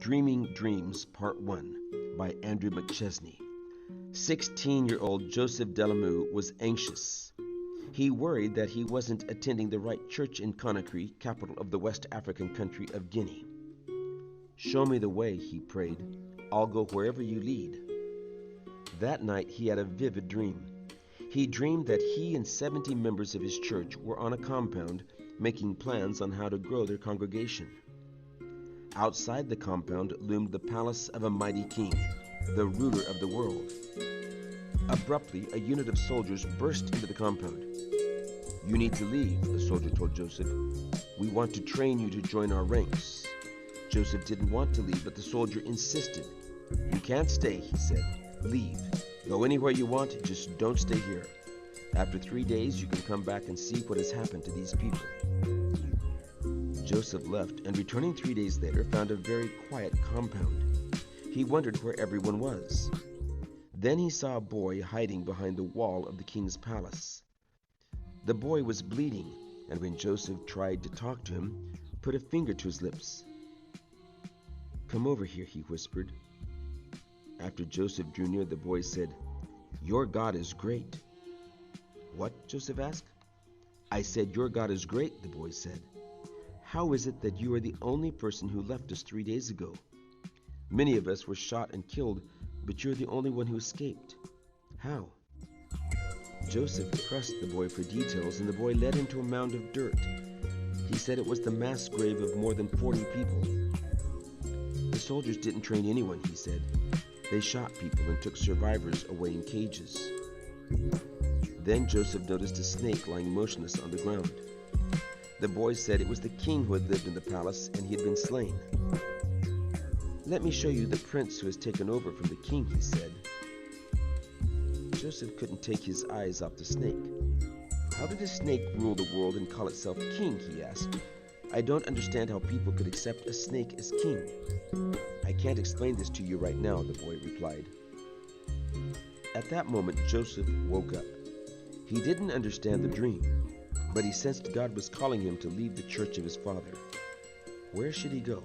Dreaming Dreams Part 1 by Andrew McChesney. 16-year-old Joseph Delamoux was anxious. He worried that he wasn't attending the right church in Conakry, capital of the West African country of Guinea. "Show me the way," he prayed. "I'll go wherever you lead." That night he had a vivid dream. He dreamed that he and 70 members of his church were on a compound making plans on how to grow their congregation. Outside the compound loomed the palace of a mighty king, the ruler of the world. Abruptly, a unit of soldiers burst into the compound. "You need to leave," a soldier told Joseph. "We want to train you to join our ranks." Joseph didn't want to leave, but the soldier insisted. "You can't stay," he said. "Leave. Go anywhere you want, just don't stay here. After 3 days, you can come back and see what has happened to these people." Joseph left, and returning 3 days later, found a very quiet compound. He wondered where everyone was. Then he saw a boy hiding behind the wall of the king's palace. The boy was bleeding, and when Joseph tried to talk to him, put a finger to his lips. "Come over here," he whispered. After Joseph drew near, the boy said, "Your God is great." "What?" Joseph asked. "I said, your God is great," the boy said. "How is it that you are the only person who left us 3 days ago? Many of us were shot and killed, but you're the only one who escaped. How?" Joseph pressed the boy for details, and the boy led him to a mound of dirt. He said it was the mass grave of more than 40 people. "The soldiers didn't train anyone," he said. "They shot people and took survivors away in cages." Then Joseph noticed a snake lying motionless on the ground. The boy said it was the king who had lived in the palace, and he had been slain. "Let me show you the prince who has taken over from the king," he said. Joseph couldn't take his eyes off the snake. "How did a snake rule the world and call itself king?" he asked. "I don't understand how people could accept a snake as king." "I can't explain this to you right now," the boy replied. At that moment, Joseph woke up. He didn't understand the dream, but he sensed God was calling him to leave the church of his father. Where should he go?